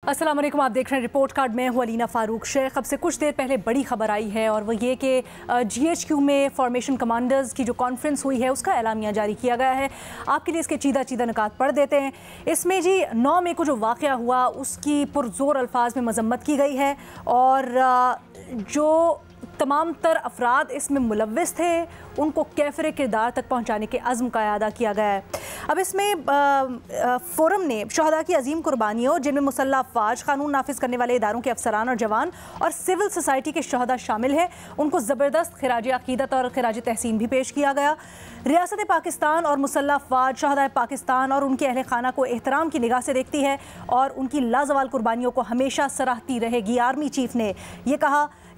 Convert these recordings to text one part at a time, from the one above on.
अस्सलाम वालेकुम, आप देख रहे हैं रिपोर्ट कार्ड में हूँ अलीना फ़ारूक शेख। अब से कुछ देर पहले बड़ी खबर आई है और वो ये कि GHQ में फॉर्मेशन कमांडर्स की जो कॉन्फ्रेंस हुई है उसका एलामिया जारी किया गया है। आपके लिए इसके चीदा चीदा निकात पढ़ देते हैं। इसमें जी 9 मई को जो वाक़या हुआ उसकी पुरज़ोर अल्फाज में मजम्मत की गई है और जो तमाम तर अफराद इसमें मुलव्विस थे उनको कैफरे किरदार तक पहुँचाने के अज़्म का अदा किया गया है। अब इसमें फोरम ने शहदा की अजीम कुर्बानियों जिनमें मुसल्लह अफवाज, कानून नाफिज करने वाले इदारों के अफसरान और जवान और सिविल सोसाइटी के शहदा शामिल हैं, उनको ज़बरदस्त खिराज अक़ीदत और खिराज तहसीन भी पेश किया गया। रियासत पाकिस्तान और मुसल्लह अफवाज शहदा पाकिस्तान और उनके अहल खाना को एहतराम की निगाह से देखती है और उनकी लाजवाल कुर्बानियों को हमेशा सराहती रहेगी। आर्मी चीफ ने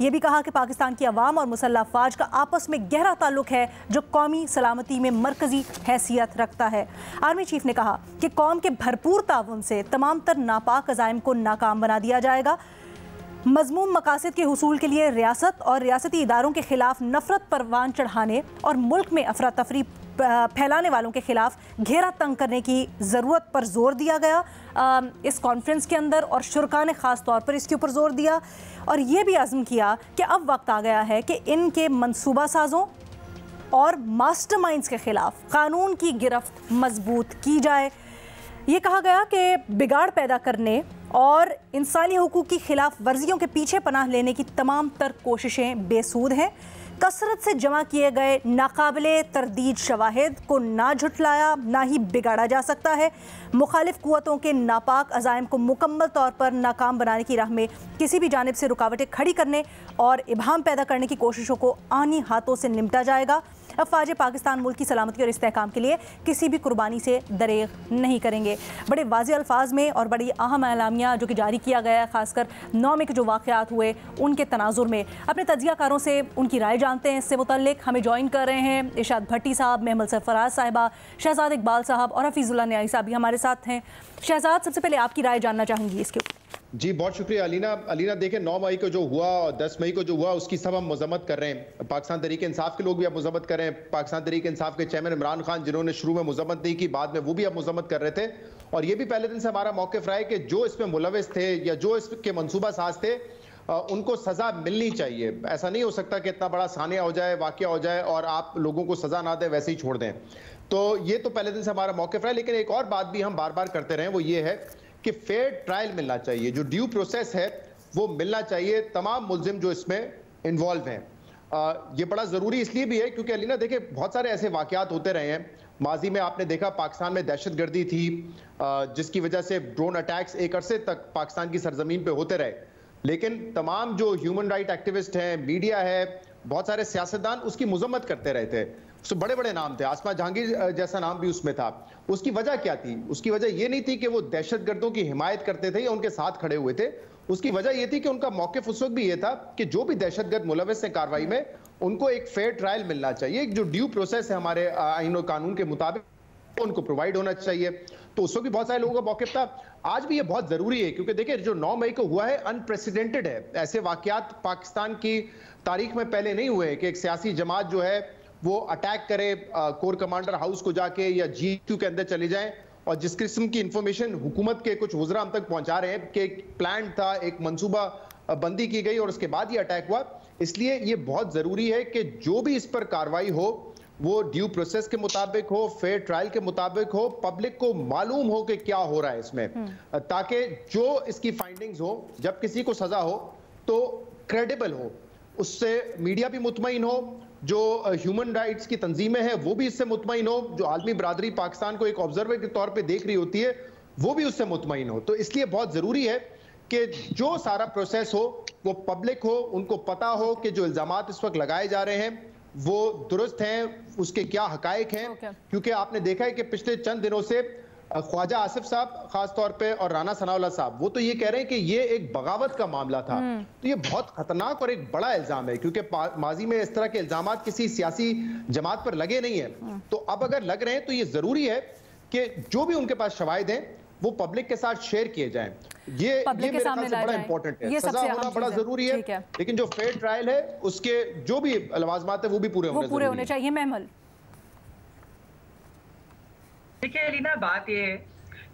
यह भी कहा कि पाकिस्तान की अवाम और मुसल्लह अफवाज का आपस में गहरा ताल्लुक है जो कौमी सलामती में मरकजी हैसियत रखता है। आर्मी चीफ ने कहा कि कौम के भरपूर ताउन से तमाम तर नापाक अज़ाइम को नाकाम बना दिया जाएगा। मज़मूम मकासद के हुसूल के लिए रियासत और रियासती इदारों के खिलाफ नफरत परवान चढ़ाने और मुल्क में अफरा तफरी फैलाने वालों के खिलाफ घेरा तंग करने की ज़रूरत पर जोर दिया गया इस कॉन्फ्रेंस के अंदर, और शुरका ने ख़ास तौर पर इसके ऊपर जोर दिया और ये भी अज़्म किया कि अब वक्त आ गया है कि इनके मनसूबा साजों और मास्टरमाइंड्स के खिलाफ कानून की गिरफ्त मजबूत की जाए। ये कहा गया कि बिगाड़ पैदा करने और इंसानी हुकूक की खिलाफ वर्जियों के पीछे पनाह लेने की तमाम तर कोशिशें बेसूद हैं। कसरत से जमा किए गए नाकाबिले तरदीद शवाहिद को ना झुटलाया ना ही बिगाड़ा जा सकता है। मुखालिफ कुव्वतों के नापाक अज़ाइम को मुकम्मल तौर पर नाकाम बनाने की राह में किसी भी जानिब से रुकावटें खड़ी करने और इबहम पैदा करने की कोशिशों को आनी हाथों से निपटा जाएगा। अफवाज पाकिस्तान मुल्क की सलामती और इस्तेहकाम के लिए किसी भी कुर्बानी से दरेग नहीं करेंगे। बड़े वाज़ेह अल्फाज में और बड़ी अहम एलामिया जो कि जारी किया गया है, खासकर 9 मई के जो वाक़यात हुए उनके तनाजुर में अपने तजियाकारों से उनकी राय जानते हैं। इससे मुतल्लिक हमें ज्वाइन कर रहे हैं इरशाद भट्टी साहब, महमल सरफराज साहिबा, शहजाद इकबाल साहब और हफीजुल्लाह न्याई साहब भी हमारे साथ हैं। शहजाद, सबसे पहले आपकी राय जानना चाहूँगी इसके ऊपर। जी बहुत शुक्रिया अलीना देखें 9 मई को जो हुआ और 10 मई को जो हुआ उसकी सब हम मजम्मत कर रहे हैं। पाकिस्तान तहरीक इंसाफ के लोग भी अब मजम्मत कर रहे हैं। पाकिस्तान तहरीक इंसाफ के चेयरमैन इमरान खान जिन्होंने शुरू में मजम्मत नहीं की, बाद में वो भी अब मजम्मत कर रहे थे और ये भी पहले दिन से हमारा मौक़िफ़ रहा है कि जो इसमें मुलविस थे या जो इसके मनसूबा साज थे उनको सज़ा मिलनी चाहिए। ऐसा नहीं हो सकता कि इतना बड़ा सानिया हो जाए, वाक़या हो जाए और आप लोगों को सज़ा ना दें, वैसे ही छोड़ दें। तो ये तो पहले दिन से हमारा मौक़िफ़ रहा है। लेकिन एक और बात भी हम बार बार करते रहे, वो ये है कि फेयर ट्रायल मिलना चाहिए। जो ड्यू प्रोसेस है वो मिलना चाहिए तमाम मुल्जिम जो इसमें इन्वॉल्व हैं। ये बड़ा ज़रूरी इसलिए भी है क्योंकि अलीना देखिए बहुत सारे ऐसे वाक़यात होते रहे हैं। माजी में आपने देखा पाकिस्तान में दहशतगर्दी थी जिसकी वजह से ड्रोन अटैक्स एक अरसे तक पाकिस्तान की सरजमीन पे होते रहे, लेकिन तमाम जो ह्यूमन राइट एक्टिविस्ट हैं, मीडिया है, बहुत सारे सियासतदान उसकी मजम्मत करते रहे थे। उसमें बड़े बड़े नाम थे, आसमा जहांगीर जैसा नाम भी उसमें था। उसकी वजह क्या थी? उसकी वजह ये नहीं थी कि वो दहशतगर्दों की हिमायत करते थे या उनके साथ खड़े हुए थे। उसकी वजह ये थी कि उनका मौक़िफ़ उस वक्त भी ये था कि जो भी दहशतगर्द मुलविस हैं कार्रवाई में, उनको एक फेयर ट्रायल मिलना चाहिए। एक जो ड्यू प्रोसेस है हमारे आईन और कानून के मुताबिक उनको प्रोवाइड होना चाहिए। तो उस वक्त भी बहुत सारे लोगों का मौक़िफ़ था। आज भी ये बहुत ज़रूरी है क्योंकि देखिए जो 9 मई को हुआ है अनप्रेसिडेंटेड है। ऐसे वाक़यात पाकिस्तान की तारीख में पहले नहीं हुए कि एक सियासी जमात जो है वो अटैक करे कोर कमांडर हाउस को जाके या GHQ के अंदर चले जाएं और जिस किस्म की इंफॉर्मेशन हुकूमत के कुछ वज़रा हम तक पहुंचा रहे हैं कि एक प्लान था, एक मंसूबा बंदी की गई और उसके बाद ये अटैक हुआ। इसलिए ये बहुत ज़रूरी है कि जो भी इस पर कार्रवाई हो वो ड्यू प्रोसेस के मुताबिक हो, फेयर ट्रायल के मुताबिक हो, पब्लिक को मालूम हो कि क्या हो रहा है इसमें, ताकि जो इसकी फाइंडिंग्स हो, जब किसी को सज़ा हो तो क्रेडिबल हो, उससे मीडिया भी मुतमईन हो, जो ह्यूमन राइट्स की तंजीमें हैं वो भी इससे मुतमईन हो, जो आलमी बरादरी पाकिस्तान को एक ऑब्जर्वर के तौर पे देख रही होती है वो भी उससे मुतमईन हो। तो इसलिए बहुत ज़रूरी है कि जो सारा प्रोसेस हो वो पब्लिक हो, उनको पता हो कि जो इल्ज़ामात इस वक्त लगाए जा रहे हैं वो दुरुस्त हैं, उसके क्या हकायक हैं। क्योंकि आपने देखा है कि पिछले चंद दिनों से ख्वाजा आसिफ साहब खास तौर पे और राना सनाउल्लाह साहब वो तो ये कह रहे हैं कि ये एक बगावत का मामला था। तो ये बहुत खतरनाक और एक बड़ा इल्जाम है क्योंकि माजी में इस तरह के इल्जामात किसी सियासी जमात पर लगे नहीं है। तो अब अगर लग रहे हैं तो ये जरूरी है कि जो भी उनके पास शवाहिद हैं वो पब्लिक के साथ शेयर किए जाएं। ये मेरे ख्याल से बड़ा इंपॉर्टेंट है। सजा होना बड़ा जरूरी है, लेकिन जो फेयर ट्रायल है उसके जो भी लवाजमात है वो भी पूरे होने चाहिए। महमल देखिए अलीना, बात ये है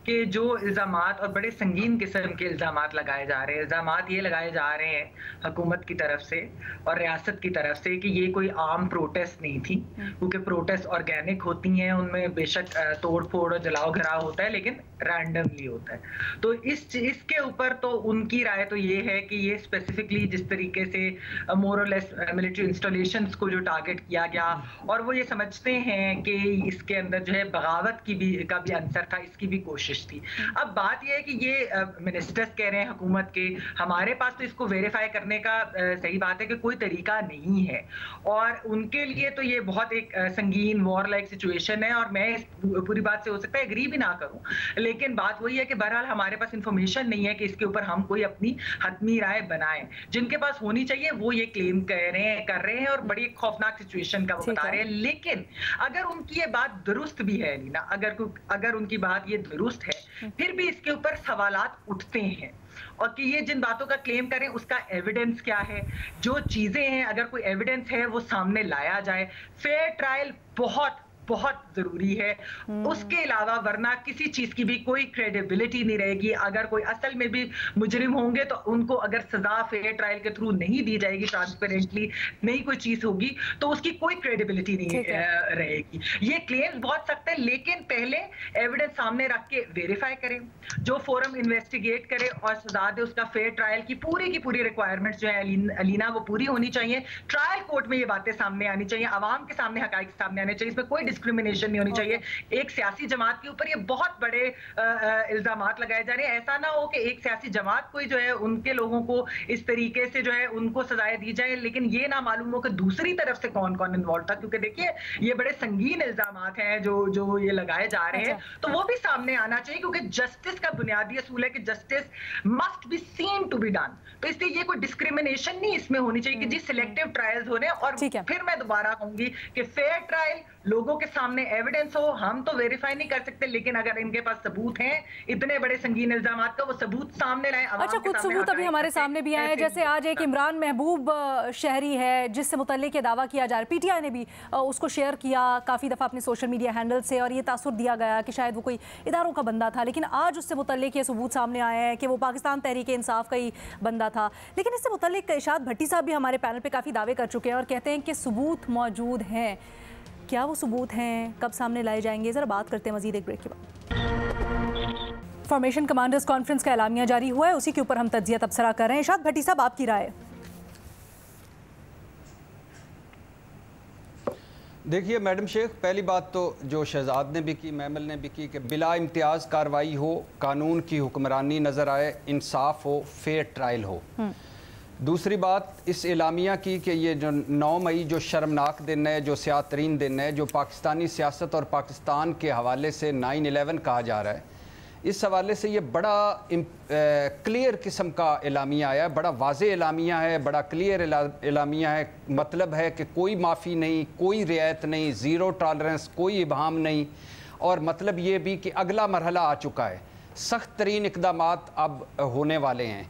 कि जो इल्ज़ामात और बड़े संगीन किस्म के इल्ज़ामात लगाए जा रहे हैं, इल्ज़ामात ये लगाए जा रहे हैं हुकूमत की तरफ से और रियासत की तरफ से कि ये कोई आम प्रोटेस्ट नहीं थी, क्योंकि प्रोटेस्ट ऑर्गेनिक होती हैं, उनमें बेशक तोड़ फोड़ और जलाओ घराव होता है, लेकिन रैंडमली होता है। तो इसके ऊपर तो उनकी राय तो ये है कि ये स्पेसिफिकली जिस तरीके से मोर और लेस मिलिट्री इंस्टॉलेशंस को जो टारगेट किया गया, और वो ये समझते हैं कि इसके अंदर जो है बगावत का भी आंसर था, इसकी भी कोशिश थी। अब बात यह है कि ये मिनिस्टर्स कह रहे हैं हुकूमत के, हमारे पास तो इसको वेरीफाई करने का सही बात है कि कोई तरीका नहीं है, और उनके लिए तो ये बहुत एक संगीन वॉर लाइक सिचुएशन है, और मैं इस पूरी बात से हो सकता है एग्री भी ना करूं, लेकिन बात वही है कि बहरहाल हमारे पास इंफॉर्मेशन नहीं है कि इसके ऊपर हम कोई अपनी हतमी राय बनाएं। जिनके पास होनी चाहिए वो ये क्लेम कर रहे हैं और बड़ी खौफनाक सिचुएशन का वो बता रहे हैं। लेकिन अगर उनकी ये बात दुरुस्त भी है लीना, अगर उनकी बात ये दुरुस्त है, फिर भी इसके ऊपर सवालात उठते हैं, और कि ये जिन बातों का क्लेम करें उसका एविडेंस क्या है, जो चीजें हैं अगर कोई एविडेंस है वो सामने लाया जाए। फेयर ट्रायल बहुत बहुत जरूरी है, उसके अलावा वरना किसी चीज की भी कोई क्रेडिबिलिटी नहीं रहेगी। अगर कोई असल में भी मुजरिम होंगे तो उनको अगर सजा फेयर ट्रायल के थ्रू नहीं दी जाएगी, ट्रांसपेरेंटली नहीं कोई चीज होगी, तो उसकी कोई क्रेडिबिलिटी नहीं रहेगी। ये क्लेम बहुत सख्त है, लेकिन पहले एविडेंस सामने रख के वेरीफाई करें, जो फोरम इन्वेस्टिगेट करे और सजा दे उसका फेयर ट्रायल की पूरी रिक्वायरमेंट्स जो है अलीना वो पूरी होनी चाहिए। ट्रायल कोर्ट में ये बातें सामने आनी चाहिए, आवाम के सामने हकाइक सामने आने चाहिए, इसमें कोई डिस्क्रिमिनेशन नहीं होनी चाहिए। एक सियासी जमात के ऊपर ये बहुत बड़े इल्जामात लगाए जा रहे हैं। ऐसा ना हो कि एक सियासी जमात कोई जो है उनके लोगों को इस तरीके से जो है उनको सजाएं दी जाए, लेकिन ये ना मालूम हो कि दूसरी तरफ से कौन कौन इन्वॉल्व था, क्योंकि देखिए ये बड़े संगीन इल्जामात हैं जो ये लगाए जा रहे हैं, तो वो भी सामने आना चाहिए, क्योंकि जस्टिस का बुनियादी असूल है कि justice must be seen to be done. तो इसलिए ये कोई डिस्क्रिमिनेशन नहीं इसमें होनी चाहिए कि जी सिलेक्टिव ट्रायल्स हो रहे हैं। और फिर मैं दोबारा कहूंगी कि फेयर ट्रायल, लोगों के सामने एविडेंस हो, हम तो वेरीफाई नहीं कर सकते, लेकिन अगर इनके पास सबूत हैं इतने बड़े संगीन इल्जामात का, वो सबूत सामने लाएं। अच्छा, कुछ सबूत अभी हमारे सामने भी आए हैं, जैसे आज एक इमरान महबूब शहरी है जिससे मुतल्लिक ये दावा किया जा रहा है, पीटीआई ने भी उसको शेयर किया काफ़ी दफ़ा अपने सोशल मीडिया हैंडल से, और ये तासुर दिया गया कि शायद वो कोई इदारों का बंदा था, लेकिन आज उससे मुतल्लिक ये सबूत सामने आए हैं कि वो पाकिस्तान तहरीक इंसाफ का ही बंदा था। लेकिन इससे मुतल्लिक इरशाद भट्टी साहब भी हमारे पैनल पर काफ़ी दावे कर चुके हैं और कहते हैं कि सबूत मौजूद हैं। क्या वो सबूत हैं, कब सामने लाए जाएंगे, ज़रा बात करते हैं मज़ीद एक ब्रेक के बाद। फॉर्मेशन कमांडर्स कॉन्फ्रेंस का एलामिया जारी हुआ है, उसी के ऊपर हम तज्जिया तबसरा कर रहे हैं। इरशाद भट्टी साहब, आपकी राय? देखिए मैडम शेख, पहली बात तो जो शहजाद ने भी की, मैमल ने भी की, कि बिला इम्तियाज़ कार्रवाई हो, कानून की हुक्मरानी नज़र आए, इंसाफ हो, फेयर ट्रायल हो। दूसरी बात इस एलामिया की कि ये जो 9 मई जो शर्मनाक दिन है, जो स्याह तरीन दिन है, जो पाकिस्तानी सियासत और पाकिस्तान के हवाले से 9/11 कहा जा रहा है, इस हवाले से ये बड़ा क्लियर किस्म का एलामिया आया है, बड़ा वाज़े एलामिया है, बड़ा क्लियर एलामिया है। मतलब है कि कोई माफ़ी नहीं, कोई रियायत नहीं, ज़ीरो टॉलरेंस, कोई इबहाम नहीं, और मतलब ये भी कि अगला मरहला आ चुका है, सख्त तरीन इक़दामात अब होने वाले हैं।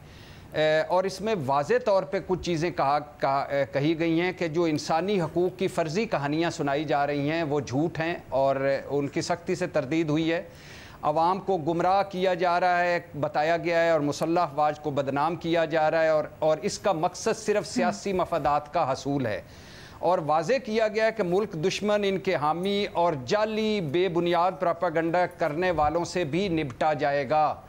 और इसमें वाज़े तौर पे कुछ चीज़ें कही गई हैं कि जो इंसानी हकूक़ की फ़र्ज़ी कहानियाँ सुनाई जा रही हैं वो झूठ हैं, और उनकी सख्ती से तरदीद हुई है। आवाम को गुमराह किया जा रहा है, बताया गया है, और मुसल्लह अफ़वाज को बदनाम किया जा रहा है, और इसका मकसद सिर्फ सियासी मफादात का हसूल है। और वाज़े किया गया है कि मुल्क दुश्मन, इनके हामी और जाली बेबुनियाद प्रोपेगेंडा करने वालों से भी निपटा जाएगा।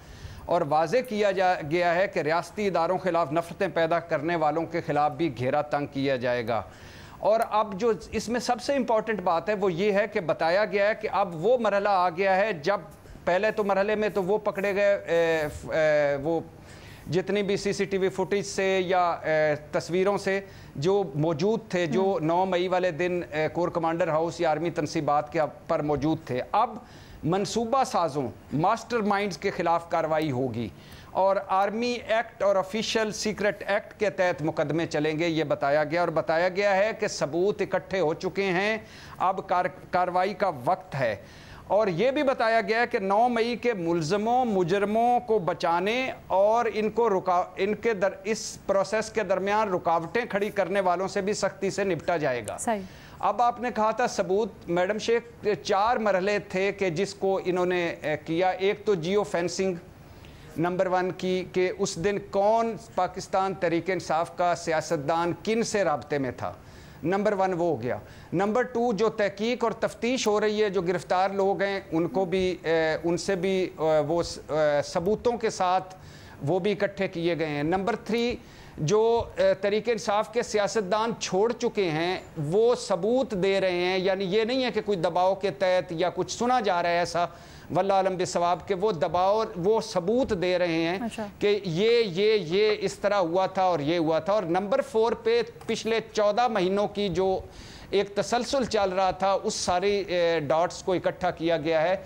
और वाज़े किया गया है कि रियासती इदारों के खिलाफ नफ़रतें पैदा करने वालों के ख़िलाफ़ भी घेरा तंग किया जाएगा। और अब जो इसमें सबसे इम्पॉर्टेंट बात है वो ये है कि बताया गया है कि अब वो मरहला आ गया है जब पहले तो मरहले में तो वो पकड़े गए, वो जितनी भी CCTV फुटेज से या तस्वीरों से जो मौजूद थे, जो 9 मई वाले दिन कोर कमांडर हाउस या आर्मी तनसीबात के पर मौजूद थे, अब मनसूबा साजों, मास्टर माइंड्स के ख़िलाफ़ कार्रवाई होगी, और आर्मी एक्ट और ऑफिशियल सीक्रेट एक्ट के तहत मुकदमे चलेंगे, ये बताया गया। और बताया गया है कि सबूत इकट्ठे हो चुके हैं, अब कार्रवाई का वक्त है। और ये भी बताया गया है कि 9 मई के मुजरमों को बचाने और इस प्रोसेस के दरमियान रुकावटें खड़ी करने वालों से भी सख्ती से निपटा जाएगा। अब आपने कहा था सबूत, मैडम शेख 4 मरहले थे कि जिसको इन्होंने किया। एक तो जियो फेंसिंग नंबर 1 की, कि उस दिन कौन पाकिस्तान तहरीक इंसाफ का सियासतदान किन से राब्ते में था, नंबर 1 वो हो गया। नंबर 2 जो तहकीक और तफ्तीश हो रही है, जो गिरफ्तार लोग हैं उनको भी उनसे भी वो सबूतों के साथ वो भी इकट्ठे किए गए हैं। नंबर 3 जो तहरीक इंसाफ के सियासतदान छोड़ चुके हैं वो सबूत दे रहे हैं, यानी ये नहीं है कि कोई दबाव के तहत या कुछ सुना जा रहा है ऐसा, वल्लाह आलम बिस्सवाब के वो दबाव, वो सबूत दे रहे हैं कि ये इस तरह हुआ था और ये हुआ था। और नंबर 4 पे पिछले 14 महीनों की जो एक तसलसल चल रहा था उस सारी डॉट्स को इकट्ठा किया गया है।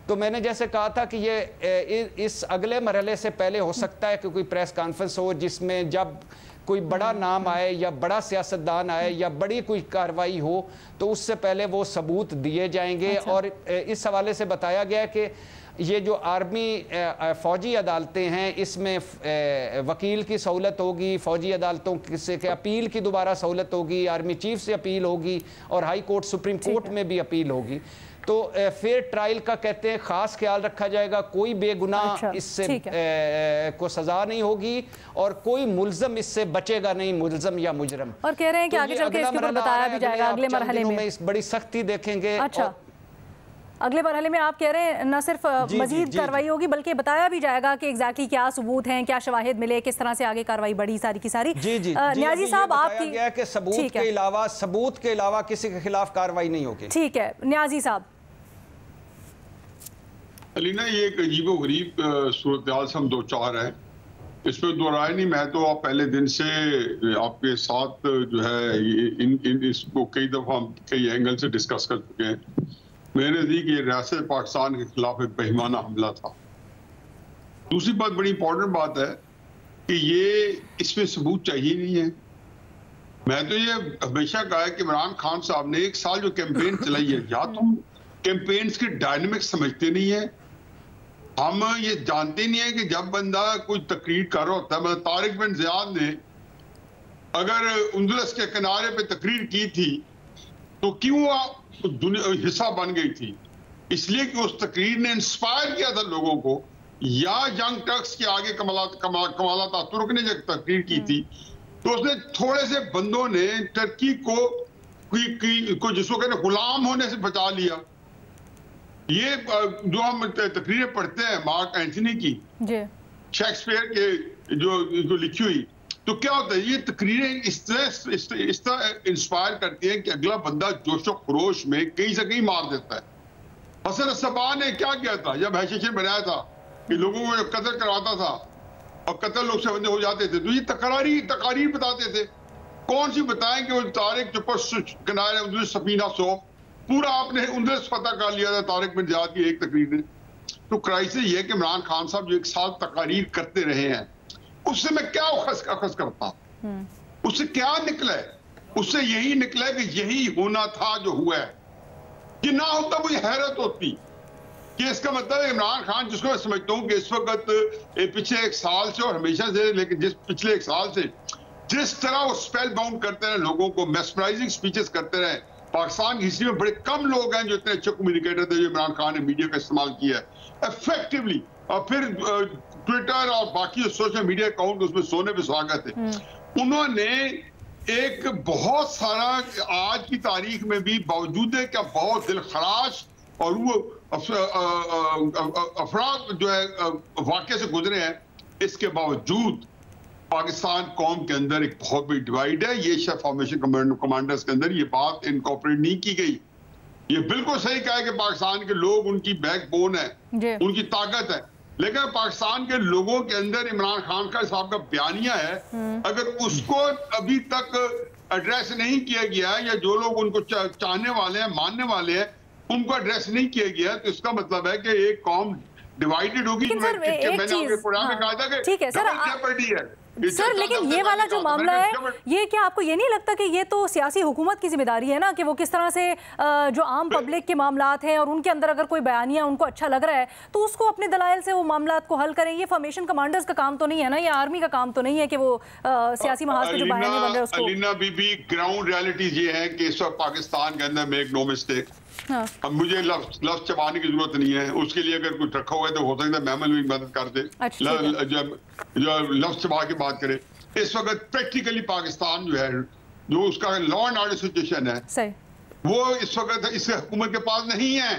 तो मैंने जैसे कहा था कि ये इस अगले मरहले से पहले हो सकता है कि कोई प्रेस कॉन्फ्रेंस हो जिसमें जब कोई बड़ा नाम आए या बड़ा सियासतदान आए या बड़ी कोई कार्रवाई हो तो उससे पहले वो सबूत दिए जाएंगे। और इस हवाले से बताया गया कि ये जो आर्मी फ़ौजी अदालतें हैं इसमें वकील की सहूलत होगी, फ़ौजी अदालतों से के अपील की दोबारा सहूलत होगी, आर्मी चीफ से अपील होगी और हाई कोर्ट सुप्रीम कोर्ट में भी अपील होगी। तो फेयर ट्रायल का कहते हैं खास ख्याल रखा जाएगा, कोई बेगुनाह इससे को सजा नहीं होगी और कोई मुल्जम इससे बचेगा नहीं, मुल्जम या मुजरम। और कह रहे हैं कि आगे चल के इसके ऊपर बताया भी जाएगा अगले मरहले में इस बड़ी सख्ती देखेंगे। अच्छा, अगले मरहले में आप कह रहे हैं न सिर्फ मजीद कार्रवाई होगी बल्कि बताया भी जाएगा कि एग्जैक्टली क्या सबूत हैं, क्या शवाहिद मिले, किस तरह से आगे कार्रवाई बढ़ी सारी की सारी। न्याजी साहब आपकी गया कि सबूत के अलावा किसी के खिलाफ कार्रवाई नहीं होगी। ठीक है न्याजी साहब। अलीना ये एक अजीबो गरीब सूरत हाल से हम दो चार हैं, इसमें दो राय नहीं। मैं तो आप पहले दिन से आपके साथ जो है इसको कई दफा कई एंगल से डिस्कस कर चुके हैं। मेरे नजदीक ये रियासत पाकिस्तान के खिलाफ एक बेईमाना हमला था। दूसरी बात, बड़ी इंपॉर्टेंट बात है कि ये इसमें सबूत चाहिए नहीं है। मैं तो ये हमेशा कहा है कि इमरान खान साहब ने 1 साल जो कैंपेन चलाई है, या तुम कैंपेन्स के डायनेमिक्स समझते नहीं है, हम ये जानते नहीं है कि जब बंदा कोई तकरीर कर रहा होता है, मतलब तारिक बिन ज़ियाद ने अगर उंदुलस के किनारे पे तकरीर की थी तो क्यों हिस्सा बन गई थी? इसलिए कि उस तकरीर ने इंस्पायर किया था लोगों को। या यंग टर्क्स के आगे कमाला अतातुर्क ने जब तकरीर की थी तो उसने थोड़े से बंदों ने टर्की को जिसको कहते गुलाम होने से बचा लिया। ये जो हम तकरीरें पढ़ते हैं मार्क एंथनी की, शेक्सपियर के जो लिखी हुई, तो क्या होता है ये तकरीरें इस तरह इंस्पायर करती हैं कि अगला बंदा जोशो खरोश में कहीं से कहीं मार देता है। हसन सब्बा ने क्या किया था जब हैशिश बनाया था कि लोगों को कत्ल करवाता था और कत्ल लोग से बंदे हो जाते थे, तो ये तकारीर बताते थे। कौन सी बताएं कि वो तारिक किनारे सफीना सो पूरा आपने उनसे पता कर लिया था तारिक बिन ज़ियाद की एक तकरीर ने। तो क्राइसिस ये है कि इमरान खान साहब जो 1 साल तकारीर करते रहे हैं उससे मैं क्या अखज़ करता, उससे क्या निकला है? उससे यही निकला है कि यही होना था जो हुआ है। कि ना होता मुझे हैरत होती कि इसका मतलब इमरान खान, जिसको मैं समझता हूँ कि इस वक्त पिछले 1 साल से और हमेशा से, लेकिन पिछले 1 साल से जिस तरह वो स्पेल बाउंड करते रहे लोगों को, मेस्मराइजिंग स्पीचेस करते रहे। पाकिस्तान की हिस्ट्री में बड़े कम लोग हैं जो इतने अच्छे कम्युनिकेटर थे जो इमरान खान ने मीडिया का इस्तेमाल किया है इफेक्टिवली। और फिर ट्विटर और बाकी सोशल मीडिया अकाउंट उसमें सोने पे सुहागा थे। उन्होंने एक बहुत सारा आज की तारीख में भी बावजूद है क्या बहुत दिलखराश और वो अफराद जो है वाकये से गुजरे हैं, इसके बावजूद पाकिस्तान कौम के अंदर एक बहुत बड़ी डिवाइड है। ये शायद फॉर्मेशन कमांडर्स के अंदर ये बात इनकॉर्पोरेट नहीं की गई। ये बिल्कुल सही कहा है कि पाकिस्तान के लोग उनकी बैकबोन है, उनकी ताकत है, लेकिन पाकिस्तान के लोगों के अंदर इमरान खान का साहब का बयानिया है, अगर उसको अभी तक एड्रेस नहीं किया गया या जो लोग उनको चाहने वाले हैं, मानने वाले हैं, उनको एड्रेस नहीं किया गया, तो इसका मतलब है कि एक कौम डिवाइडेड होगी। मैंने अपने प्रोग्राम में कहा था कि डबल जेपर्डी है। सर लेकिन ये वाला जो मामला है, ये क्या आपको ये नहीं लगता कि ये तो सियासी हुकूमत की जिम्मेदारी है ना, कि वो किस तरह से जो आम पब्लिक के मामलात हैं और उनके अंदर अगर कोई बयानिया उनको अच्छा लग रहा है तो उसको अपने दलाइल से वो मामलात को हल करें। ये फॉर्मेशन कमांडर्स का काम तो नहीं है ना, या आर्मी का काम तो नहीं है कि वो सियासी महाज पे जो बयानिया बन रहे हैं उसको। अलीना बीबी, ग्राउंड रियलिटीज ये है कि इस वक्त पाकिस्तान के अंदर मेक नो मिस्टेक, अब मुझे लफ्ज चबाने की जरूरत नहीं है, उसके लिए अगर कुछ रखा हुआ है तो हो सकता है मैमल भी मदद कर दे, जो लफ्ज चबा के बात करे। इस वक्त प्रैक्टिकली पाकिस्तान जो है, जो उसका लॉ एंड ऑर्डर सिचुएशन है, वो इस वक्त इस हुकूमत के पास नहीं है।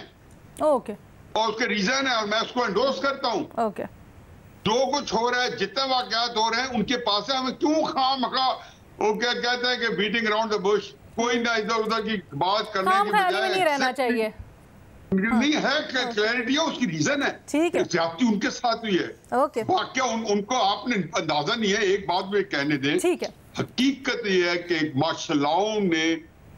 ओके। और उसके रीजन है, और मैं उसको एंडोर्स करता हूँ। ओके। जो कुछ हो रहा है, जितने वाकयात हो रहे हैं, उनके पास है, हमें क्यों खामखा वो क्या कहता है कि बीटिंग अराउंड द बुश, कोई ना इधर उधर की बात करने की बजाय नहीं रहना चाहिए। नहीं है, क्लैरिटी है, उसकी रीजन है, ठीक है, ज्यादती उनके साथ हुई है। ओके। वाकया उनको आपने अंदाजा नहीं है। एक बात में कहने दें, ठीक है, हकीकत ये है कि मार्शलाओं ने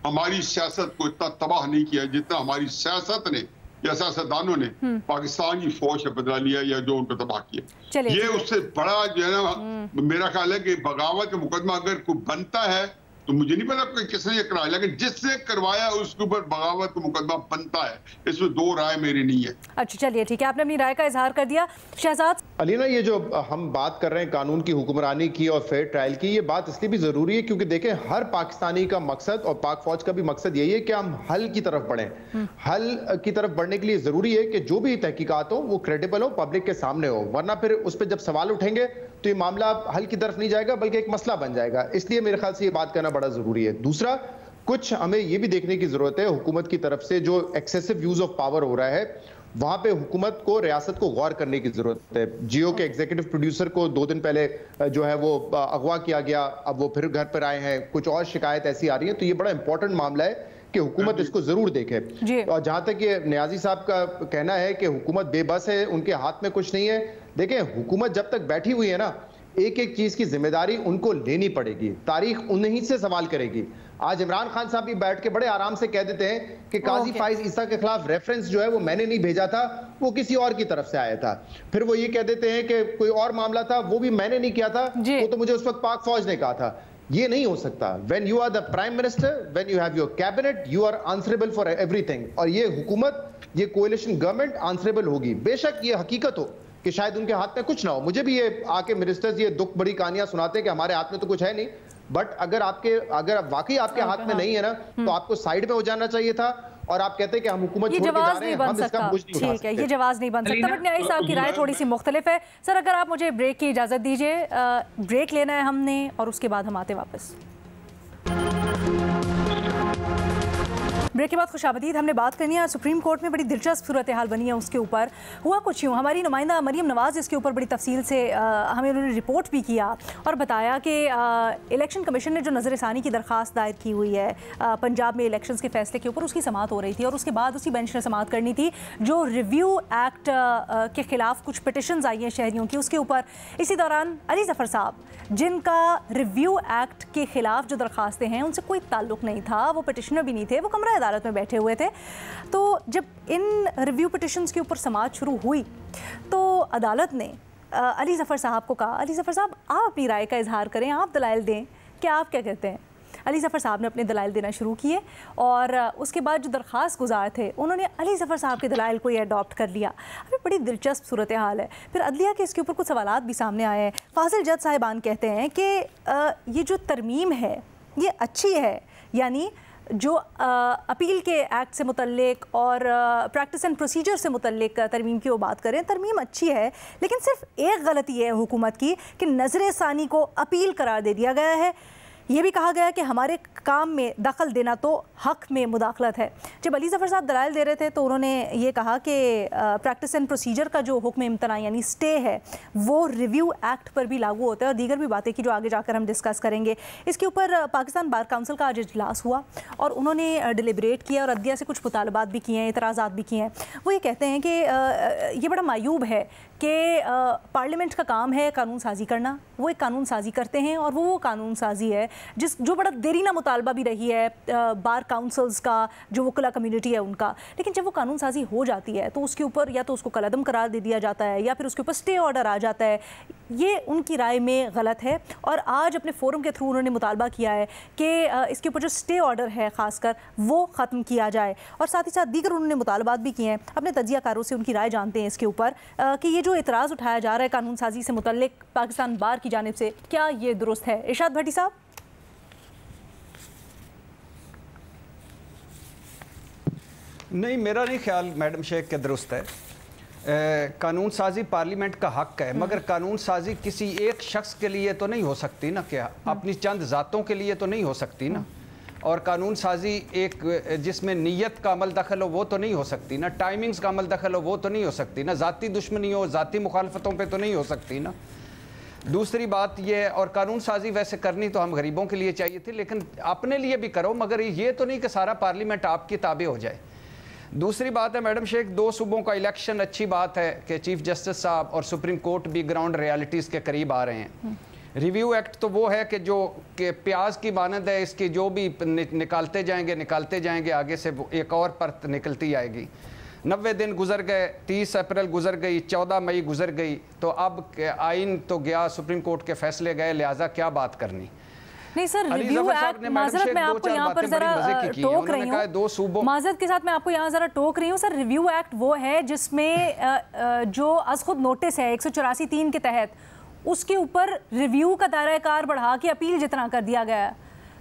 हमारी सियासत को इतना तबाह नहीं किया जितना हमारी सियासत ने या सियासतदानों ने पाकिस्तान की फौज से बदला लिया या जो उनको तबाह किया। ये उससे बड़ा जो है ना, मेरा ख्याल है कि बगावत का मुकदमा अगर कोई बनता है तो मुझे नहीं पता किसने ये कराया, लेकिन जिससे करवाया उसके ऊपर बगावत का मुकदमा बनता है, इसमें दो राय मेरी नहीं है। अच्छा चलिए ठीक है, आपने अपनी राय का इजहार कर दिया। शहजाद अलीना, ये जो हम बात कर रहे हैं कानून की हुक्मरानी की और फेयर ट्रायल की, ये बात इसलिए भी जरूरी है क्योंकि देखें हर पाकिस्तानी का मकसद और पाक फौज का भी मकसद यही है कि हम हल की तरफ बढ़ें। हल की तरफ बढ़ने के लिए जरूरी है कि जो भी तहकीकात हो वो क्रेडिबल हो, पब्लिक के सामने हो, वरना फिर उस पर जब सवाल उठेंगे तो ये मामला हल की तरफ नहीं जाएगा बल्कि एक मसला बन जाएगा। इसलिए मेरे ख्याल से ये बात करना बड़ा जरूरी है। दूसरा, कुछ हमें ये भी देखने की जरूरत है, हुकूमत की तरफ से जो एक्सेसिव यूज ऑफ पावर हो रहा है वहां पे हुकूमत को, रियासत को गौर करने की जरूरत है। जियो के एग्जीक्यूटिव प्रोड्यूसर को 2 दिन पहले जो है वो अगवा किया गया, अब वो फिर घर पर आए हैं, कुछ और शिकायत ऐसी आ रही है, तो ये बड़ा इंपॉर्टेंट मामला है कि हुकूमत इसको जरूर देखे। और जहां तक ये नियाजी साहब का कहना है कि हुकूमत बेबस है, उनके हाथ में कुछ नहीं है, देखें हुकूमत जब तक बैठी हुई है ना, एक एक चीज की जिम्मेदारी उनको लेनी पड़ेगी, तारीख उन्हीं से सवाल करेगी। आज इमरान खान साहब भी बैठ के बड़े आराम से कह देते हैं कि काजी फाइज ईसा के खिलाफ रेफरेंस जो है वो मैंने नहीं भेजा था, वो किसी और की तरफ से आया था। फिर वो ये कह देते हैं कि कोई और मामला था, वो भी मैंने नहीं किया था, वो तो मुझे उस वक्त पाक फौज ने कहा था। ये नहीं हो सकता। When you are the prime minister, when you have your cabinet, you are answerable for everything. और ये हुकूमत, ये कोएलिशन गवर्नमेंट आंसरेबल होगी। बेशक ये हकीकत हो कि शायद उनके हाथ में कुछ ना हो, मुझे भी ये आके मिनिस्टर्स ये दुख बड़ी कहानियां सुनाते हैं कि हमारे हाथ में तो कुछ है नहीं, बट अगर वाकई आपके हाथ में नहीं है ना, तो आपको साइड में हो जाना चाहिए था। और आप कहते हैं कि हम हुकूमत छोड़ के जा रहे हैं, हम इसका बोझ नहीं उठा सकते। ठीक है, ये जवाब नहीं बन सकता। बट न्यायी साहब की राय थोड़ी सी मुख्तलिफ है। सर अगर आप मुझे ब्रेक की इजाजत दीजिए, ब्रेक लेना है हमने और उसके बाद हम आते वापस। ब्रेक के बाद खुशामदीद। हमने बात करनी है सुप्रीम कोर्ट में बड़ी दिलचस्प सूरत हाल बनी है, उसके ऊपर हुआ कुछ यूँ। हमारी नुमाइंदा मरियम नवाज़ इसके ऊपर बड़ी तफसील से हमें उन्होंने रिपोर्ट भी किया और बताया कि इलेक्शन कमीशन ने जो नज़रसानी की दरख्वास्त दायर की हुई है पंजाब में इलेक्शंस के फैसले के ऊपर, उसकी समाअत हो रही थी और उसके बाद उसी बेंच ने समाअत करनी थी जो रिव्यू एक्ट के खिलाफ कुछ पिटिशंस आई हैं शहरियों की, उसके ऊपर। इसी दौरान अली ज़फ़र साहब, जिनका रिव्यू एक्ट के खिलाफ जो दरख्वास्तें हैं उनसे कोई ताल्लुक़ नहीं था, वो पिटिशनर भी नहीं थे, वो कमरा अदालत में बैठे हुए थे। तो जब इन रिव्यू पिटिशंस के ऊपर समाअत शुरू हुई तो अदालत ने अली ज़फ़र साहब को कहा, अली ज़फ़र साहब आप अपनी राय का इजहार करें, आप दलाइल दें कि आप क्या कहते हैं। अली ज़फ़र साहब ने अपने दलाइल देना शुरू किए और उसके बाद जो दरख्वास्त गुजार थे उन्होंने अली ज़फ़र साहब के दलाइल को ये अडॉप्ट कर लिया। अभी बड़ी दिलचस्प सूरत हाल है। फिर अदलिया के इसके ऊपर कुछ सवालात भी सामने आए हैं। फाजिल जज साहिबान कहते हैं कि ये जो तरमीम है ये अच्छी है, यानी जो अपील के एक्ट से मुतल्लिक और प्रैक्टिस एंड प्रोसीजर से मुतल्लिक तरमीम की वो बात करें, तरमीम अच्छी है, लेकिन सिर्फ एक गलती है हुकूमत की कि नज़र-ए-सानी को अपील करार दे दिया गया है। ये भी कहा गया कि हमारे काम में दखल देना तो हक में मुदाखलत है। जब अली ज़फ़र साहब दलाइल दे रहे थे तो उन्होंने ये कहा कि प्रैक्टिस एंड प्रोसीजर का जो हुक्म इम्तना यानी स्टे है वो रिव्यू एक्ट पर भी लागू होता है, और दीगर भी बातें की जो आगे जाकर हम डिस्कस करेंगे। इसके ऊपर पाकिस्तान बार काउंसिल का आज इजलास हुआ और उन्होंने डिलिब्रेट किया और अदलिया से कुछ मुतालबात भी किए हैं, एतराज़ात भी किए हैं। वो ये कहते हैं कि ये बड़ा मायूब है कि पार्लियामेंट का काम है कानून साजी करना, वो एक कानून साजी करते हैं और वो कानून साजी है जो बड़ा देरीना मुतालबा भी रही है बार काउंसिल्स का, जो वकीला कम्युनिटी है उनका। लेकिन जब वो कानून साजी हो जाती है तो उसके ऊपर या तो उसको कलअदम करार दे दिया जाता है या फिर उसके ऊपर स्टे ऑर्डर आ जाता है। ये उनकी राय में गलत है और आज अपने फोरम के थ्रू उन्होंने मुतालबा किया है कि इसके ऊपर जो स्टे ऑर्डर है खासकर वो ख़त्म किया जाए। और साथ ही साथ दीगर उन्होंने मुतालबात भी किए हैं। अपने तजियाकारों से उनकी राय जानते हैं इसके ऊपर कि ये जो एतराज़ उठाया जा रहा है कानून साजी से मुतल्लिक पाकिस्तान बार की जानिब से, क्या ये दुरुस्त है? इरशाद भट्टी साहब। नहीं, मेरा नहीं ख्याल मैडम शेख के दुरुस्त है। कानून साजी पार्लियामेंट का हक है, मगर कानून साजी किसी एक शख्स के लिए तो नहीं हो सकती ना, क्या अपनी चंद ज़ातों के लिए तो नहीं हो सकती ना। और कानून साजी एक जिसमें नीयत का अमल दखल हो वो तो नहीं हो सकती ना, टाइमिंग्स का अमल दखल हो वो तो नहीं हो सकती ना, ज़ाती दुश्मनी हो, ज़ाती मुखालफतों पे तो नहीं हो सकती ना। दूसरी बात ये है, और कानून साजी वैसे करनी तो हम गरीबों के लिए चाहिए थी, लेकिन अपने लिए भी करो, मगर ये तो नहीं कि सारा पार्लियामेंट आपकी ताबे हो जाए। दूसरी बात है मैडम शेख, 2 सूबों का इलेक्शन, अच्छी बात है कि चीफ जस्टिस साहब और सुप्रीम कोर्ट भी ग्राउंड रियलिटीज़ के करीब आ रहे हैं। रिव्यू एक्ट तो वो है कि जो कि प्याज की मानद है, इसकी जो भी निकालते जाएंगे आगे से एक और परत निकलती आएगी। 90 दिन गुजर गए, 30 अप्रैल गुजर गई, 14 मई गुजर गई, तो अब आइन तो गया, सुप्रीम कोर्ट के फैसले गए, लिहाजा क्या बात करनी। नहीं सर, रिव्यू एक्ट, माजरत मैं आपको यहाँ पर जरा टोक रही हूँ, माजरत के साथ मैं आपको यहाँ जरा टोक रही हूँ सर। रिव्यू एक्ट वो है जिसमें जो अज खुद नोटिस है 184(3) के तहत, उसके ऊपर रिव्यू का दायरा कार बढ़ा के अपील जितना कर दिया गया है,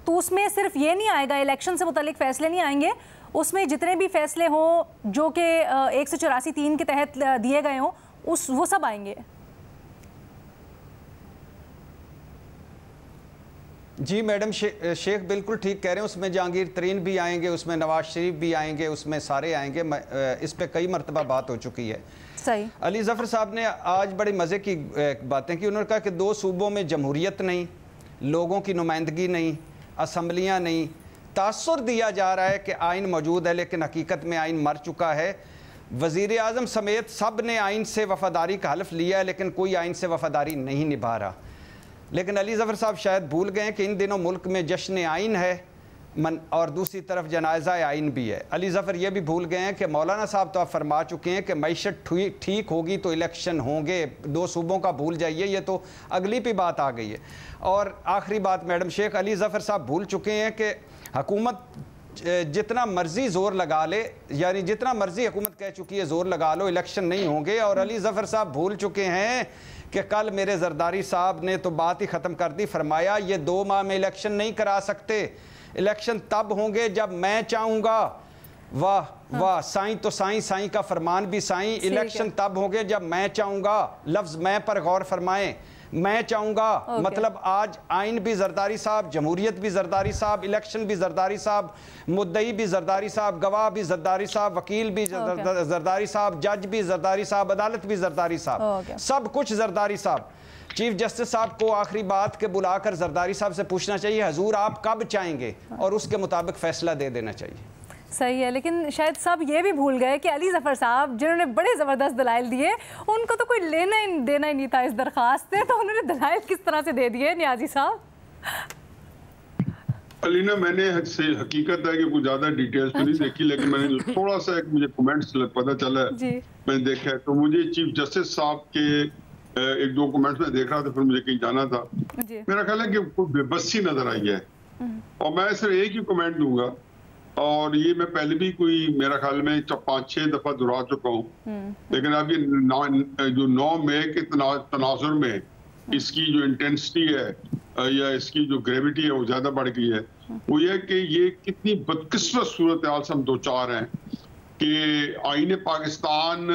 तो उसमें सिर्फ ये नहीं आएगा, इलेक्शन से मुतालिक फैसले नहीं आएंगे, उसमें जितने भी फैसले हों जो कि 184(3) के तहत दिए गए हों वो सब आएंगे। जी मैडम शेख बिल्कुल ठीक कह रहे हैं, उसमें जहांगीर तरीन भी आएंगे, उसमें नवाज शरीफ भी आएंगे, उसमें सारे आएंगे। इस पे कई मरतबा बात हो चुकी है। सही। अली ज़फ़र साहब ने आज बड़े मज़े की बातें की। उन्होंने कहा कि 2 सूबों में जमहूरियत नहीं, लोगों की नुमाइंदगी नहीं, असम्बलियाँ नहीं, तासुर दिया जा रहा है कि आइन मौजूद है, लेकिन हकीकत में आइन मर चुका है। वज़ीर आज़म समेत सब ने आइन से वफ़ादारी का हल्फ लिया है, लेकिन कोई आइन से वफ़ादारी नहीं निभा रहा। लेकिन अली ज़फ़र साहब शायद भूल गए कि इन दिनों मुल्क में जश्न आइन है और दूसरी तरफ जनाजा आइन भी है। अली ज़फ़र ये भी भूल गए हैं कि मौलाना साहब तो आप फरमा चुके हैं कि मईशत ठीक होगी तो इलेक्शन होंगे, 2 सूबों का भूल जाइए, ये तो अगली पे बात आ गई है। और आखिरी बात मैडम शेख, अली ज़फ़र साहब भूल चुके हैं कि हुकूमत जितना मर्जी ज़ोर लगा ले, यानी जितना मर्जी हुकूमत कह चुकी है ज़ोर लगा लो, इलेक्शन नहीं होंगे। और अली ज़फ़र साहब भूल चुके हैं कि कल मेरे जरदारी साहब ने तो बात ही ख़त्म कर दी, फरमाया ये 2 माह में इलेक्शन नहीं करा सकते, इलेक्शन तब होंगे जब मैं चाहूँगा। वाह वाह, साईं तो साईं, साईं का फरमान भी साईं, इलेक्शन तब होंगे जब मैं चाहूँगा। लफ्ज़ मैं पर गौर फरमाएं, मैं चाहूँगा मतलब आज आइन भी जरदारी साहब, जमहूरियत भी जरदारी साहब, इलेक्शन भी जरदारी साहब, मुद्दई भी जरदारी साहब, गवाह भी जरदारी साहब, वकील भी जरदारी साहब, जज भी जरदारी साहब, अदालत भी जरदारी साहब, सब कुछ जरदारी साहब। चीफ जस्टिस साहब को आखिरी बात के बुलाकर जरदारी साहब से पूछना चाहिए, हजूर आप कब चाहेंगे, और उसके मुताबिक फैसला दे देना चाहिए। सही है, लेकिन शायद सब ये भी भूल गए कि अली ज़फ़र साहब जिन्होंने बड़े ज़बरदस्त दलाइल दिए, उनको तो कोई लेना ही देना ही नहीं था इस दरख्वास्त से, तो उन्होंने दलाइल किस तरह से दे दिए न्याजी साहब? अलीना, मैंने हकीकत है कि कुछ ज्यादा डिटेल्स तो नहीं देखी, लेकिन मैंने थोड़ा सा एक मुझे कमेंट्स पता चला है, मैंने देखा है, तो मुझे चीफ जस्टिस साहब के 1-2 कमेंट्स में देख रहा था, फिर मुझे कहीं जाना था। मेरा ख्याल है कि कोई बेबसी नजर आई है, और मैं सिर्फ एक ही कमेंट दूंगा, और ये मैं पहले भी कोई मेरा ख्याल में 5-6 दफा दोहरा चुका हूँ, लेकिन अब ये जो 9 मई के तनाजुर में इसकी जो इंटेंसिटी है या इसकी जो ग्रेविटी है वो ज्यादा बढ़ गई है। वो ये कि ये कितनी बदकिस्मत सूरत हाल से हम 2-4 हैं कि आईन पाकिस्तान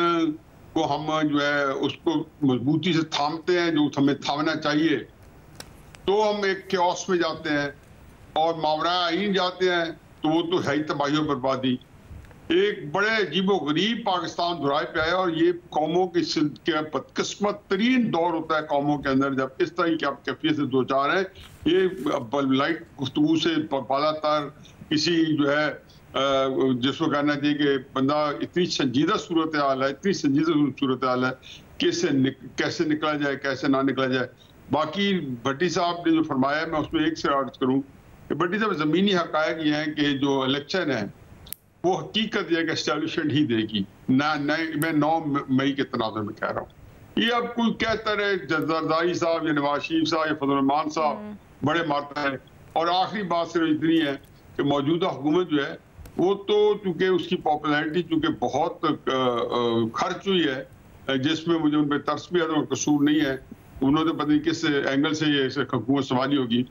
को हम जो है उसको मजबूती से थामते हैं, जो हमें थामना चाहिए, तो हम एक क्योस में जाते हैं और मावरा आईन जाते हैं, तो वो तो है ही तबाही और बर्बादी। एक बड़े अजीबोगरीब पाकिस्तान दुराए पे आया, और ये कौमों की बदकिस्मत तरीन दौर होता है कौमों के अंदर जब इस तरह की आप कैफियत से 2-4 है। ये लाइट गुफ्तगू से बालातर किसी जो है जिसको कहना चाहिए कि बंदा इतनी संजीदा सूरत हाल है, इतनी संजीदा सूरत हाल है कैसे निकला जाए, कैसे ना निकला जाए। बाकी भट्टी साहब ने जो फरमाया, मैं उसमें एक से अर्ज करूं कि भट्टी साहब जमीनी हकायक ये हैं कि जो इलेक्शन है वो हकीकत यह एस्टेब्लिशमेंट ही देगी ना। मैं 9 मई के तनाज़ुर में कह रहा हूँ। ये अब कोई कहता है जरदारी साहब या नवाज शरीफ साहब या फजल रहमान साहब बड़े मारता है। और आखिरी बात सिर्फ इतनी है कि मौजूदा हुकूमत जो है वो तो चूंकि उसकी पॉपुलैरिटी चूंकि बहुत खर्च हुई है, जिसमें मुझे उन पर तरस भी आता, कसूर नहीं है, उन्होंने पता नहीं किस एंगल से ये हुकूमत संभाली होगी,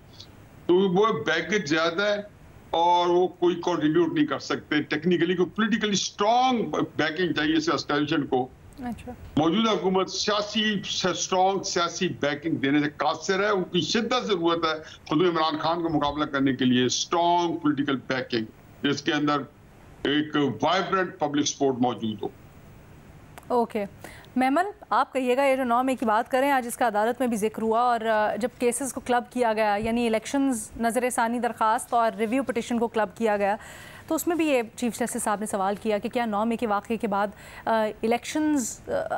तो वो बैगेज ज्यादा है और वो कोई कंट्रीब्यूट नहीं कर सकते टेक्निकली। को पॉलिटिकली स्ट्रॉन्ग बैकिंग चाहिए इस एस्टेब्लिशमेंट को। अच्छा। मौजूदा हुकूमत स्ट्रॉन्ग सियासी बैकिंग देने से कासिर है। उनकी शिद्दत जरूरत है खुद इमरान खान का मुकाबला करने के लिए स्ट्रॉन्ग पॉलिटिकल बैकिंग, जिसके अंदर एक वाइब्रेंट पब्लिक सपोर्ट मौजूद हो। ओके मेमन, आप कहिएगा ये जो 9 मई की बात करें, आज इसका अदालत में भी जिक्र हुआ और जब केसेस को क्लब किया गया, यानी इलेक्शंस नज़र सानी दरख्वास्त और रिव्यू पिटिशन को क्लब किया गया, तो उसमें भी ये चीफ जस्टिस साहब ने सवाल किया कि क्या 9 मई के वाक़े के बाद इलेक्शंस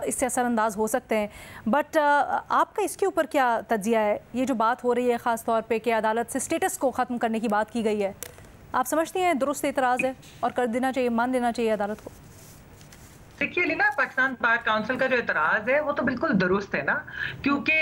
इससे असरअंदाज हो सकते हैं। बट आपका इसके ऊपर क्या तज्जिया है? ये जो बात हो रही है ख़ास तौर पे कि अदालत से स्टेटस को ख़त्म करने की बात की गई है, आप समझती हैं दुरुस्त एतराज़ है और कर देना चाहिए, मान देना चाहिए अदालत को? देखिए लीना, पाकिस्तान बार काउंसिल का जो एतराज है वो तो बिल्कुल दुरुस्त है ना, क्योंकि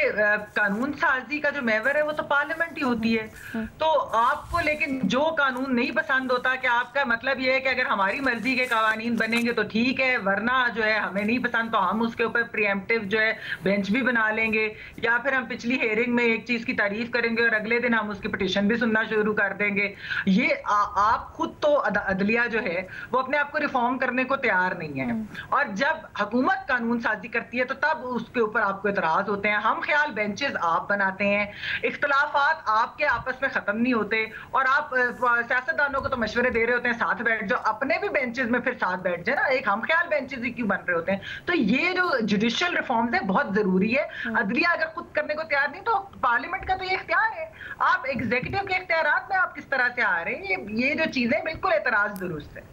कानून साजी का जो महवर है वो तो पार्लियामेंट ही होती है। तो आपको लेकिन जो कानून नहीं पसंद होता, कि आपका मतलब ये है कि अगर हमारी मर्जी के कानून बनेंगे तो ठीक है, वरना जो है हमें नहीं पसंद तो हम उसके ऊपर प्रीएम्प्टिव जो है बेंच भी बना लेंगे, या फिर हम पिछली हेयरिंग में एक चीज की तारीफ करेंगे और अगले दिन हम उसकी पिटीशन भी सुनना शुरू कर देंगे। ये आप खुद तो अदलिया जो है वो अपने आप को रिफॉर्म करने को तैयार नहीं है, और जब हुकूमत कानून साजी करती है तो तब उसके ऊपर आपको इतराज होते हैं। हम ख्याल बेंचेस आप बनाते हैं, इख्तलाफात आपके आपस में खत्म नहीं होते, और आप सियासतदानों को तो मशवरे दे रहे होते हैं साथ बैठ जाओ, अपने भी बेंचेस में फिर साथ बैठ जाए ना, एक हम ख्याल बेंचेस ही क्यों बन रहे होते हैं। तो ये जो जुडिशियल रिफॉर्म्स है बहुत जरूरी है। अदलिया अगर खुद करने को तैयार नहीं तो पार्लियामेंट का तो ये इख्तियार है, आप एग्जीक्यूटिव के इख्तियारात में आप किस तरह से आ रहे हैं, ये जो चीजें बिल्कुल एतराज दुरुस्त है।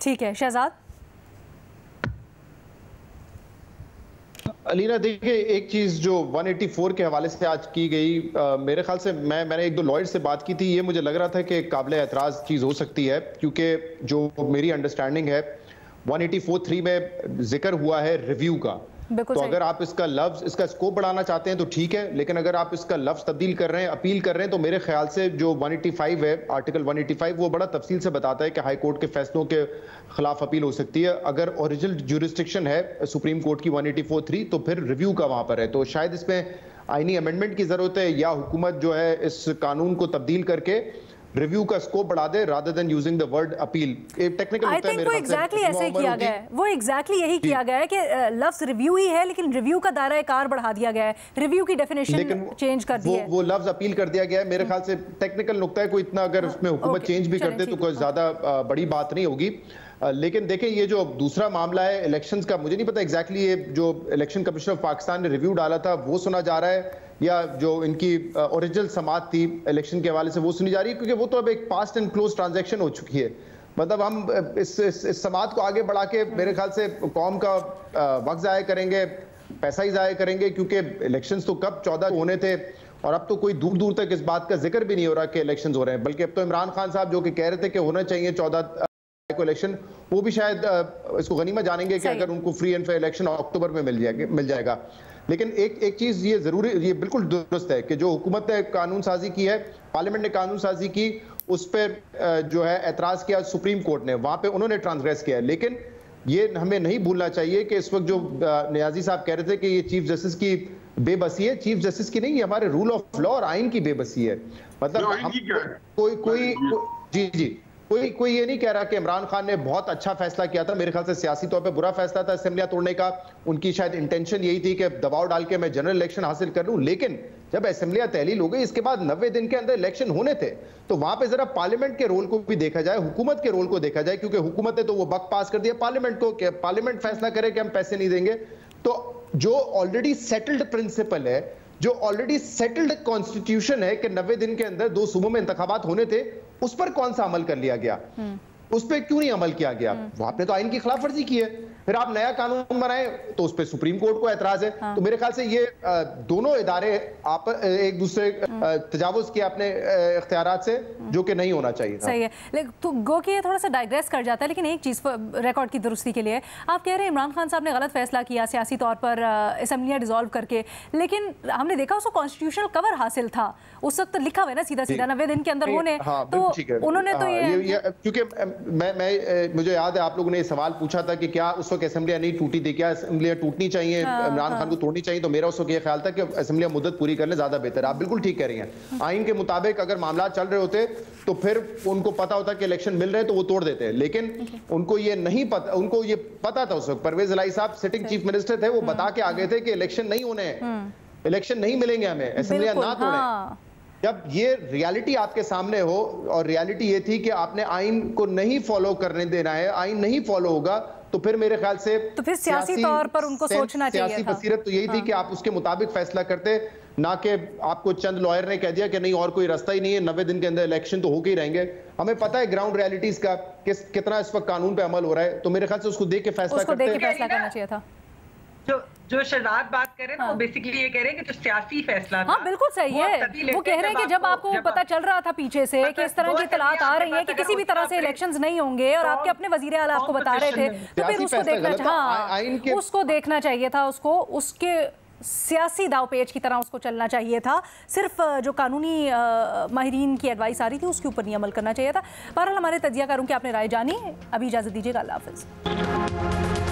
ठीक है शहजाद। अलीना देखिए, एक चीज जो 184 के हवाले से आज की गई, मेरे ख्याल से मैंने एक दो लॉयर से बात की थी, ये मुझे लग रहा था कि काबिल एतराज चीज हो सकती है, क्योंकि जो मेरी अंडरस्टैंडिंग है 184(3) में जिक्र हुआ है रिव्यू का। तो अगर आप इसका लफ्ज, इसका स्कोप बढ़ाना चाहते हैं तो ठीक है, लेकिन अगर आप इसका लफ्ज तब्दील कर रहे हैं, अपील कर रहे हैं, तो मेरे ख्याल से जो 185 है, आर्टिकल 185, वो बड़ा तफसील से बताता है कि हाई कोर्ट के फैसलों के खिलाफ अपील हो सकती है। अगर ओरिजिनल ज्यूरिस्डिक्शन है सुप्रीम कोर्ट की 184(3) तो फिर रिव्यू का वहां पर है, तो शायद इसमें आईनी अमेंडमेंट की जरूरत है, या हुकूमत जो है इस कानून को तब्दील करके रिव्यू का स्कोप बढ़ा दे rather than using the word appeal. Technical I think वो एग्जैक्टली ऐसे किया गया है, वो एग्जैक्टली यही किया गया है कि लफ्ज रिव्यू ही है, लेकिन रिव्यू का दायरा कार बढ़ा दिया गया है, रिव्यू की डेफिनेशन चेंज कर दी है, वो लफ्ज अपील कर दिया गया है। मेरे ख्याल से टेक्निकल नुक्ता है, कोई इतना अगर उसमें हुकूमत चेंज भी करते तो कोई ज्यादा बड़ी बात नहीं होगी। लेकिन देखें, ये जो दूसरा मामला है इलेक्शंस का, मुझे नहीं पता एग्जैक्टली ये जो इलेक्शन कमीशन ऑफ पाकिस्तान ने रिव्यू डाला था वो सुना जा रहा है, या जो इनकी ओरिजिनल समात थी इलेक्शन के हवाले से वो सुनी जा रही है, क्योंकि वो तो अब एक पास्ट एंड क्लोज ट्रांजैक्शन हो चुकी है। मतलब हम इस समात को आगे बढ़ा के मेरे ख्याल से कौम का वक्त ज़ाया करेंगे, पैसा ही ज़ाया करेंगे, क्योंकि इलेक्शंस तो कब 14 होने थे, और अब तो कोई दूर दूर तक इस बात का जिक्र भी नहीं हो रहा कि इलेक्शंस हो रहे हैं। बल्कि अब तो इमरान खान साहब जो कि कह रहे थे कि होना चाहिए 14 को इलेक्शन, वो भी शायद इसको गनीमत जानेंगे कि अगर उनको फ्री एंड फेयर इलेक्शन अक्टूबर में मिल जाएगा। लेकिन एक चीज ये जरूरी, ये बिल्कुल दुरुस्त है कि जो हुकूमत ने कानून साजी की है, पार्लियामेंट ने कानून साजी की, उस पर जो है एतराज किया सुप्रीम कोर्ट ने, वहां पे उन्होंने ट्रांसग्रेस किया है। लेकिन ये हमें नहीं भूलना चाहिए कि इस वक्त जो नियाजी साहब कह रहे थे कि ये चीफ जस्टिस की बेबसी है, चीफ जस्टिस की नहीं, ये हमारे रूल ऑफ लॉ और आइन की बेबसी है। मतलब कोई कोई ये नहीं कह रहा कि इमरान खान ने बहुत अच्छा फैसला किया था, मेरे ख्याल से सियासी तौर पे बुरा फैसला था असेंबलियां तोड़ने का, उनकी शायद इंटेंशन यही थी कि दबाव डाल के मैं जनरल इलेक्शन हासिल कर लूं। लेकिन जब असेंबलियां तहलील हो गई, इसके बाद 90 दिन के अंदर इलेक्शन होने थे, तो वहां पे जरा पार्लियामेंट के रोल को भी देखा जाए, हुकूमत के रोल को देखा जाए, क्योंकि हुकूमत ने तो वो वक्त पास कर दिया पार्लियामेंट को कि पार्लियामेंट फैसला करे कि हम पैसे नहीं देंगे। तो जो ऑलरेडी सेटल्ड प्रिंसिपल है, जो ऑलरेडी सेटल्ड कॉन्स्टिट्यूशन है कि 90 दिन के अंदर 2 सूबों में इंतखाबात होने थे, उस पर कौन सा अमल कर लिया गया? उस पर क्यों नहीं अमल किया गया? वो आपने तो आइन की खिलाफ वर्जी की है। फिर आप नया कानून बनाएं तो उस पर सुप्रीम कोर्ट को ऐतराज है। तो मेरे ख्याल से ये दोनों इदारे आप एक दूसरे तजावुज किया अपने इख्तियारात से, जो कि नहीं होना चाहिए था। सही है, लेकिन तो गो कि ये थोड़ा सा डाइग्रेस कर जाता है, लेकिन एक चीज़ रिकॉर्ड की दुरुस्ती के लिए आप कह रहे हैं इमरान खान साहब ने गलत फैसला किया सियासी तौर पर असेंबलियाँ डिसॉल्व करके, लेकिन हमने देखा उसको कॉन्स्टिट्यूशनल कवर हासिल था उस वक्त, लिखा हुआ है ना सीधा सीधा 90 दिन के अंदर होने। तो उन्होंने तो ये क्योंकि मुझे याद है आप लोगों ने ये सवाल पूछा था कि क्या उस वक्त असेंबलियाँ नहीं टूटी थी, क्या असेंबलियाँ टूटनी चाहिए, इमरान खान को तोड़नी चाहिए, तो मेरा उस वक्त ये ख्याल था कि असेंबलियाँ मुद्दत पूरी करने ज्यादा बेहतर है। आप बिल्कुल ठीक कह रही हैं, आइन के मुताबिक अगर मामला चल रहे होते तो फिर उनको पता होता कि इलेक्शन मिल रहे हैं तो वो तोड़ देते हैं, लेकिन उनको ये नहीं पता, उनको ये पता था उस वक्त, परवेज इलाही साहब सिटिंग चीफ मिनिस्टर थे, वो बता के आ गए थे कि इलेक्शन नहीं होने हैं, इलेक्शन नहीं मिलेंगे हमें, असेंबलियां ना तोड़ें। जब ये रियलिटी आपके सामने हो, और रियलिटी ये थी कि आपने आइन को नहीं फॉलो करने देना है, आइन नहीं फॉलो होगा, तो फिर मेरे ख्याल से तो फिर सियासी तौर पर उनको सोचना चाहिए था। सियासी बसीरत तो यही थी कि आप उसके मुताबिक फैसला करते, ना कि आपको चंद लॉयर ने कह दिया कि नहीं और कोई रास्ता ही नहीं है, 90 दिन के अंदर इलेक्शन तो होके ही रहेंगे। हमें पता है ग्राउंड रियलिटीज का कितना इस वक्त कानून पे अमल हो रहा है, तो मेरे ख्याल से उसको देख के फैसला करना चाहिए था। जो शहजाद बात कर रहे हैं ना, वो बेसिकली ये कह रहे हैं कि जो सियासी फैसला था, हाँ बिल्कुल सही है, वो कह रहे हैं कि जब आपको पता चल रहा था पीछे से कि इस तरह की इत्तलात आ रही है कि किसी भी तरह से इलेक्शंस नहीं होंगे और आपके अपने वजीर आला आपको बता रहे थे, तो फिर उसको देखना, उसको देखना चाहिए था, उसको उसके सियासी दावपेच की तरह उसको चलना चाहिए था। सिर्फ जो कानूनी माहिरीन की एडवाइस आ रही थी उसके ऊपर नहीं अमल करना चाहिए था। बहरहाल हमारे तजियाकारों की आपने राय जानी, अभी इजाज़त दीजिएगा, अल्लाह हाफ़िज़।